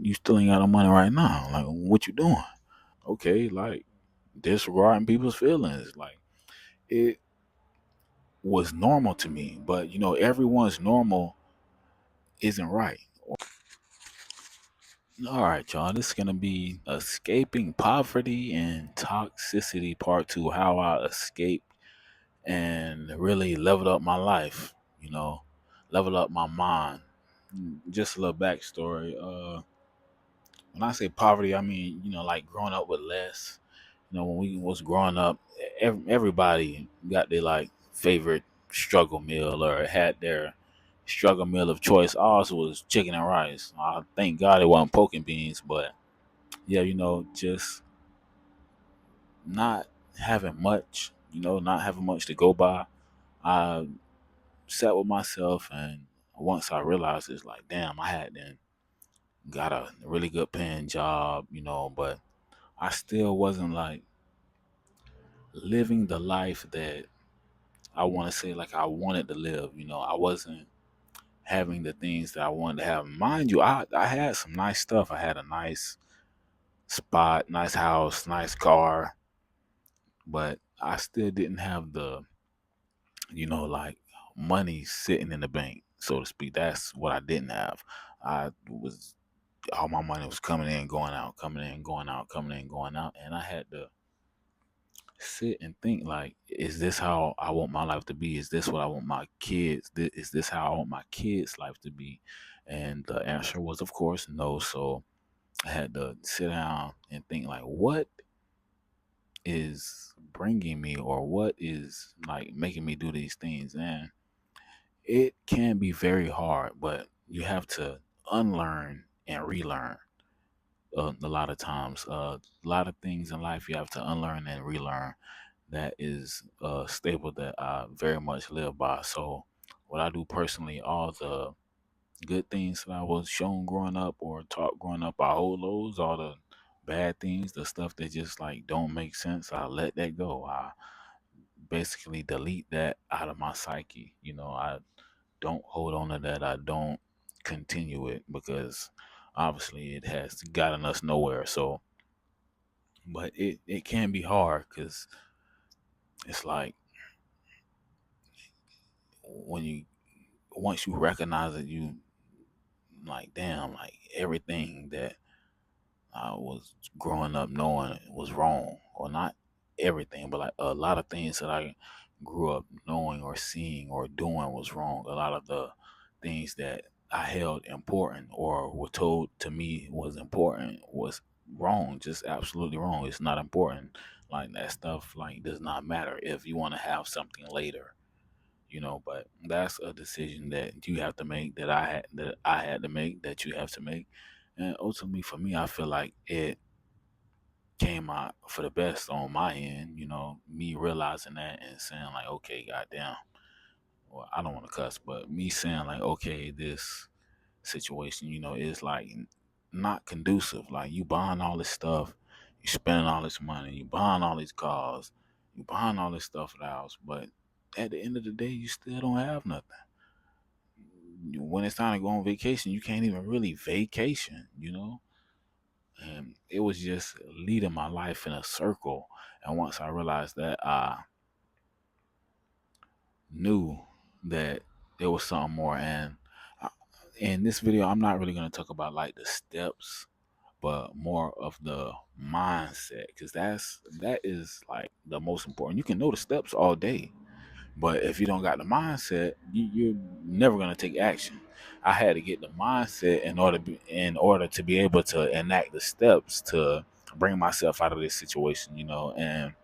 you still ain't got no money right now. Like, what you doing? Okay, like disregarding people's feelings. Like, it was normal to me, but everyone's normal isn't right. All right, y'all. This is gonna be escaping poverty and toxicity part two. How I escaped and really leveled up my life. Level up my mind. Just a little backstory. When I say poverty, I mean like growing up with less. When we was growing up, everybody got their like favorite struggle meal or had their struggle meal of choice. Ours was chicken and rice. Thank God it wasn't poke and beans, but yeah, just not having much. Not having much to go by. I sat with myself, and once I realized it's like, damn, I had then got a really good paying job, but I still wasn't like living the life that I want to say like I wanted to live. I wasn't having the things that I wanted to have. Mind you, I had some nice stuff. I had a nice spot, nice house, nice car, but I still didn't have the, like money sitting in the bank, so to speak. That's what I didn't have. I was All my money was coming in, going out, coming in, going out, coming in, going out, and I had to sit and think like, is this how I want my life to be? Is this what I want my kids? Is this how I want my kids' life to be? And the answer was, of course, no. So I had to sit down and think like, what is bringing me, or what is like making me do these things? And it can be very hard, but you have to unlearn and relearn. A lot of times, a lot of things in life you have to unlearn and relearn. That is a staple that I very much live by. So, what I do personally, all the good things that I was shown growing up or taught growing up, I hold those. All the bad things, the stuff that just like don't make sense, I let that go. I basically delete that out of my psyche. I don't hold on to that. I don't continue it because obviously it has gotten us nowhere. So, but it can be hard because it's like when you once you recognize it, you like, damn, like everything that I was growing up knowing was wrong, or not everything, but like a lot of things that I grew up knowing or seeing or doing was wrong. A lot of the things that I held important or were told to me was important was wrong, just absolutely wrong. It's not important. Like that stuff like does not matter if you want to have something later. But that's a decision that you have to make, that I had to make, that you have to make. And ultimately for me, I feel like it came out for the best on my end, me realizing that and saying like, okay, goddamn. Well, I don't want to cuss, but me saying like, okay, this situation, is like not conducive. Like you buying all this stuff, you spending all this money, you buying all these cars, you buying all this stuff at the house, but at the end of the day, you still don't have nothing. When it's time to go on vacation, you can't even really vacation. And it was just leading my life in a circle. And once I realized that, I knew that there was something more. And I, in this video, I'm not really going to talk about like the steps, but more of the mindset, because that is like the most important. You can know the steps all day, but if you don't got the mindset, you're never gonna take action. I had to get the mindset in order to be able to enact the steps to bring myself out of this situation. And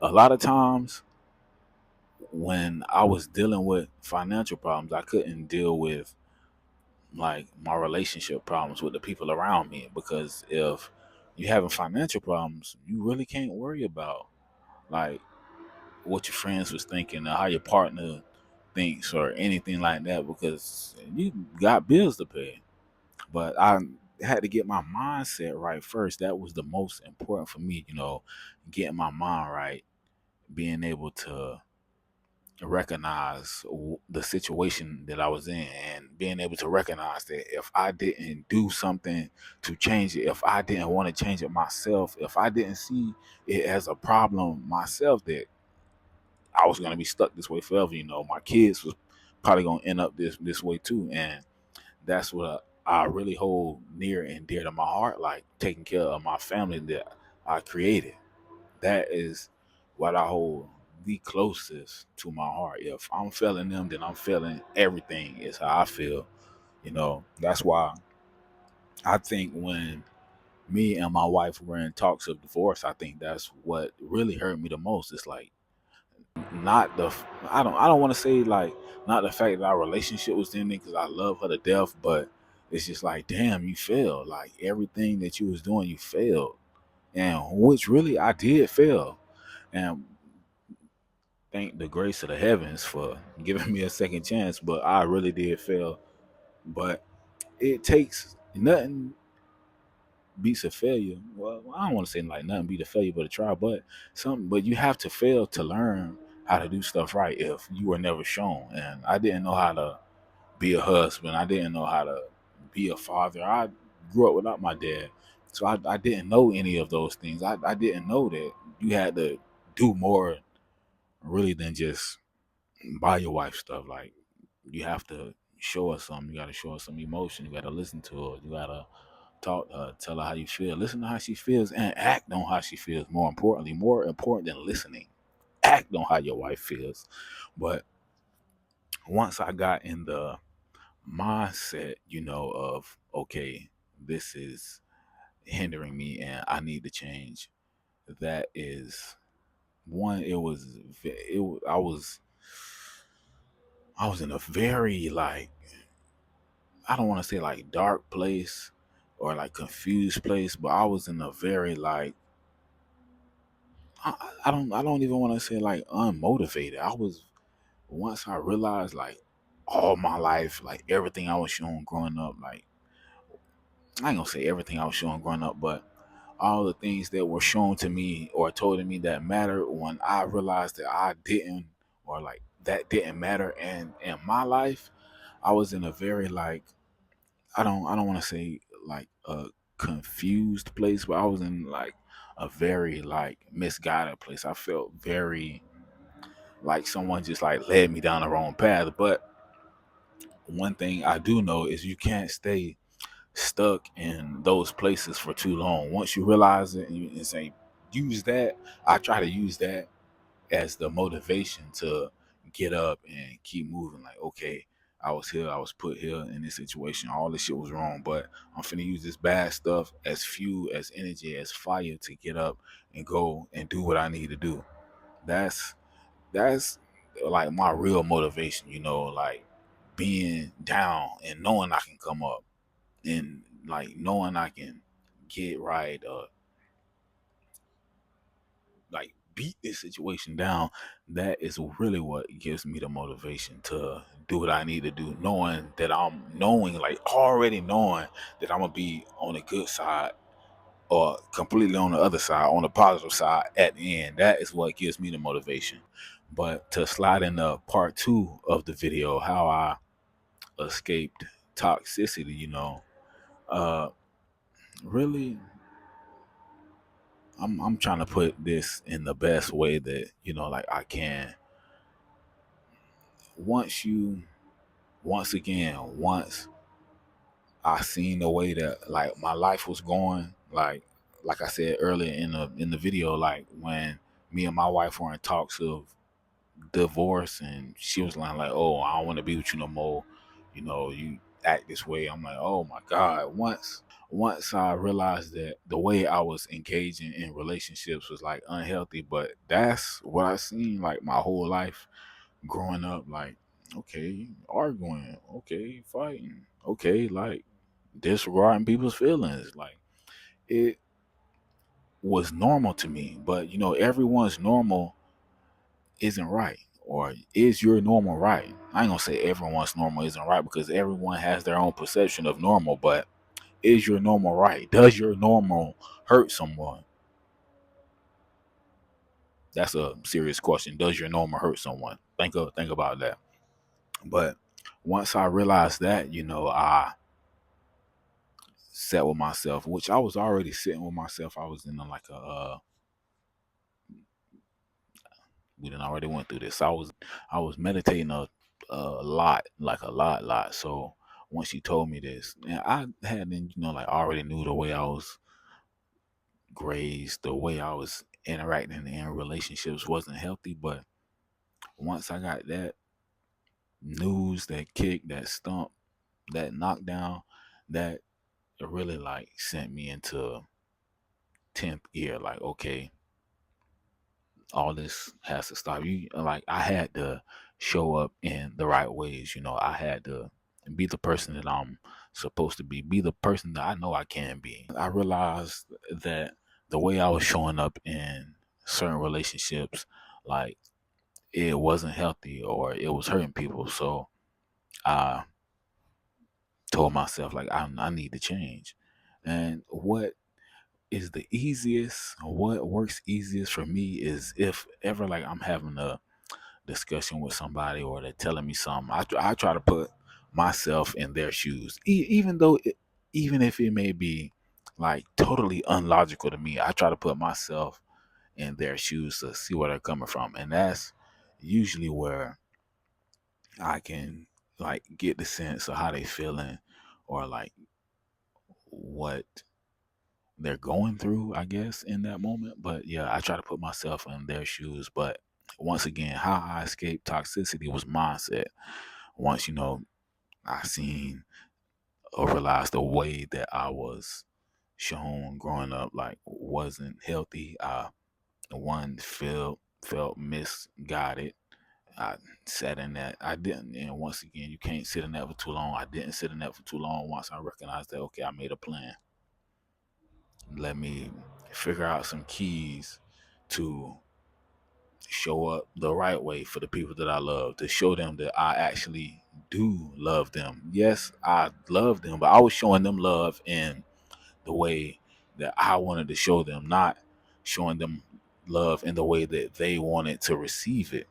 a lot of times when I was dealing with financial problems, I couldn't deal with like my relationship problems with the people around me, because if you're having financial problems, you really can't worry about like what your friends was thinking or how your partner thinks or anything like that, because you got bills to pay. But I had to get my mindset right first. That was the most important for me, getting my mind right, being able to recognize the situation that I was in, and being able to recognize that if I didn't do something to change it, if I didn't want to change it myself, if I didn't see it as a problem myself, that I was gonna be stuck this way forever. My kids was probably gonna end up this way too, and that's what I really hold near and dear to my heart, like taking care of my family that I created. That is what I hold the closest to my heart. If I'm failing them, then I'm failing everything, is how I feel. That's why I think when me and my wife were in talks of divorce, I think that's what really hurt me the most. It's like not the I don't want to say like not the fact that our relationship was ending, because I love her to death, but it's just like, damn, you failed. Like everything that you was doing, you failed, and which really I did fail. And thank the grace of the heavens for giving me a second chance, but I really did fail. But it takes nothing beats a failure. Well, I don't want to say like nothing beat a failure but a try, but but you have to fail to learn how to do stuff right if you were never shown. And I didn't know how to be a husband. I didn't know how to be a father. I grew up without my dad. So I didn't know any of those things. I didn't know that you had to do more really than just buy your wife stuff. Like you have to show her something. You got to show her some emotion. You got to listen to her. You got to talk to her, tell her how you feel. Listen to how she feels and act on how she feels. More important than listening, act on how your wife feels. But once I got in the mindset, of okay, this is hindering me and I need to change. That is one. I was in a very like, I don't want to say like dark place or like confused place, but I was in a very like, I don't even want to say like unmotivated. I was, once I realized like all my life, like everything I was shown growing up, like I ain't gonna say everything I was shown growing up, but all the things that were shown to me or told to me that mattered, when I realized that I didn't, or like that didn't matter in my life, I was in a very like, I don't want to say like a confused place, but I was in like a very like misguided place. I felt very like someone just like led me down the wrong path. But one thing I do know is you can't stay stuck in those places for too long. Once you realize it and say, use that, I try to use that as the motivation to get up and keep moving. Like, okay, I was here, I was put here in this situation, all this shit was wrong, but I'm finna use this bad stuff as fuel, as energy, as fire to get up and go and do what I need to do. That's that's like my real motivation, like being down and knowing I can come up, and like knowing I can get right, like beat this situation down. That is really what gives me the motivation to do what I need to do, knowing like already knowing that I'm gonna be on the good side or completely on the other side, on the positive side at the end. That is what gives me the motivation. But to slide into part two of the video, how I escaped toxicity, uh really, I'm trying to put this in the best way that like I can. Once you once again once I seen the way that like my life was going, like I said earlier in the video, like when me and my wife were in talks of divorce, and she was like, oh, I don't want to be with you no more, you act this way. I'm like, oh my God. Once I realized that the way I was engaging in relationships was like unhealthy, but that's what I seen like my whole life growing up. Like, okay, arguing, okay, fighting, okay, like disregarding people's feelings. Like it was normal to me, but everyone's normal isn't right. Or is your normal right? I ain't gonna say everyone's normal isn't right, because everyone has their own perception of normal, but is your normal right? Does your normal hurt someone? That's a serious question. Does your normal hurt someone? think about that. But once I realized that, I sat with myself, which I was already sitting with myself. I was in like we done already went through this. I was meditating a lot, like a lot. So once she told me this, and I hadn't, like already knew the way I was raised, the way I was interacting in relationships wasn't healthy. But once I got that news, that kick, that stump, that knockdown, that really like sent me into 10th gear. Like, okay, all this has to stop. You like I had to show up in the right ways. I had to be the person that I'm supposed to be the person that I know I can be. I realized that the way I was showing up in certain relationships, like it wasn't healthy or it was hurting people. So I told myself like I need to change. And what works easiest for me is if ever like I'm having a discussion with somebody or they're telling me something, I try to put myself in their shoes, even if it may be like totally unlogical to me. I try to put myself in their shoes to see where they're coming from, and that's usually where I can like get the sense of how they feeling or like what they're going through, I guess, in that moment. But yeah, I try to put myself in their shoes. But once again, how I escaped toxicity was mindset. Once, I seen or realized the way that I was shown growing up like wasn't healthy. I one felt misguided. I sat in that. I didn't, and once again, you can't sit in that for too long. I didn't sit in that for too long. Once I recognized that, okay, I made a plan. Let me figure out some keys to show up the right way for the people that I love, to show them that I actually do love them. Yes, I love them, but I was showing them love in the way that I wanted to show them, not showing them love in the way that they wanted to receive it.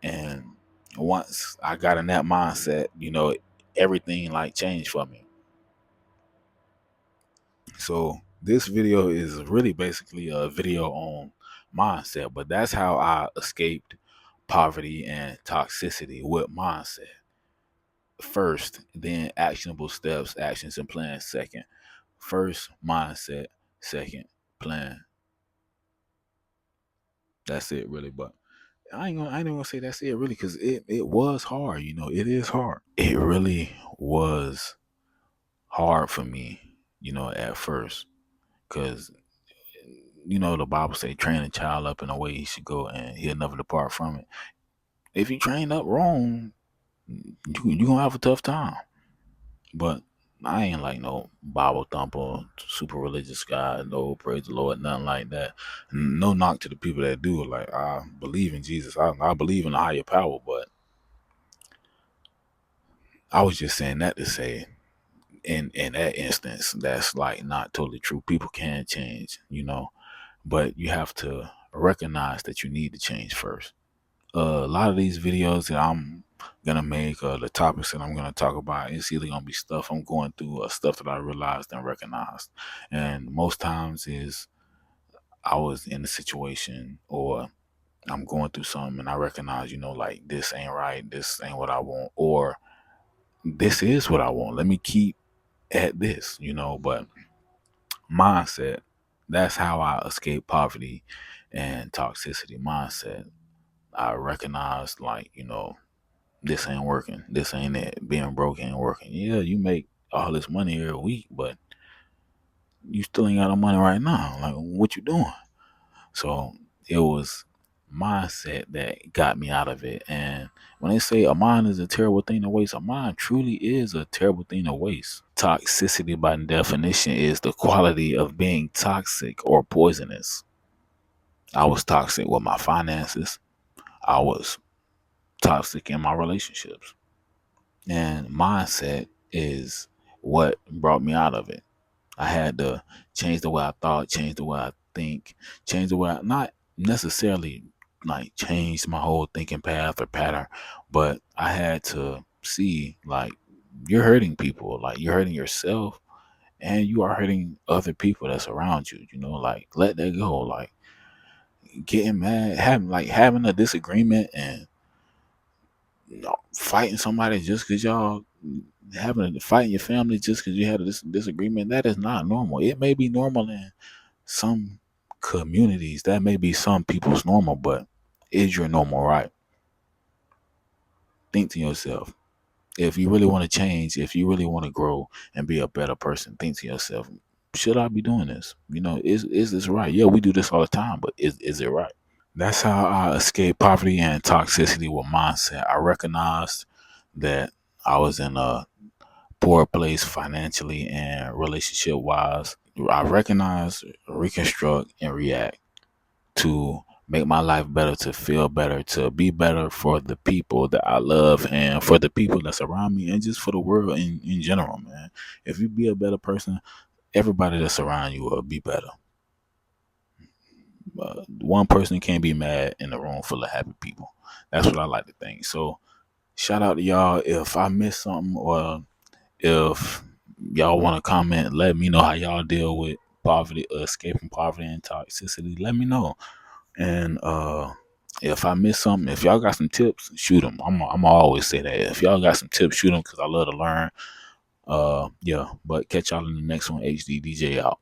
And once I got in that mindset, everything like changed for me. So this video is really basically a video on mindset, but that's how I escaped poverty and toxicity with mindset. First, then actionable steps, actions and plans second. First, mindset, second, plan. That's it really, but I ain't gonna say that's it really, because it was hard, it is hard. It really was hard for me, at first, because the Bible say train a child up in a way he should go and he'll never depart from it. If you train up wrong, you gonna have a tough time. But I ain't like no Bible thumper, super religious guy, no praise the Lord, nothing like that. No knock to the people that do it. Like, I believe in Jesus. I believe in a higher power, but I was just saying that to say in that instance, that's like not totally true. People can change, but you have to recognize that you need to change first. A lot of these videos that I'm gonna make, the topics that I'm gonna talk about, it's either gonna be stuff I'm going through or stuff that I realized and recognized. And most times is I was in a situation or I'm going through something and I recognize, like this ain't right, this ain't what I want, or this is what I want. Let me keep at this, but mindset, that's how I escape poverty and toxicity. Mindset. I recognize like, this ain't working. This ain't it. Being broke ain't working. Yeah, you make all this money every week, but you still ain't got no money right now. Like, what you doing? So it was mindset that got me out of it. And when they say a mind is a terrible thing to waste, a mind truly is a terrible thing to waste. Toxicity, by definition, is the quality of being toxic or poisonous. I was toxic with my finances. I was toxic in my relationships. And mindset is what brought me out of it. I had to change the way I thought, change the way I think, change the way not necessarily like changed my whole thinking path or pattern. But I had to see, like, you're hurting people, like you're hurting yourself, and you are hurting other people that's around you. Like, let that go. Like, getting mad, having a disagreement, and fighting somebody just because y'all having a fight in your family just because you had a disagreement. That is not normal. It may be normal in some communities, that may be some people's normal, but is your normal, right? Think to yourself. If you really want to change, if you really want to grow and be a better person, think to yourself, should I be doing this? Is this right? Yeah, we do this all the time, but is it right? That's how I escaped poverty and toxicity with mindset. I recognized that I was in a poor place financially and relationship wise. I recognize, reconstruct, and react to make my life better, to feel better, to be better for the people that I love and for the people that's around me and just for the world in general, man. If you be a better person, everybody that's around you will be better. One person can't be mad in a room full of happy people. That's what I like to think. So shout out to y'all. If I missed something, or if y'all want to comment, let me know how y'all deal with poverty, escaping poverty and toxicity. Let me know. And if I miss something, if y'all got some tips, shoot them. I'm always say that. If y'all got some tips, shoot them, because I love to learn. Yeah. But catch y'all in the next one. HD DJ out.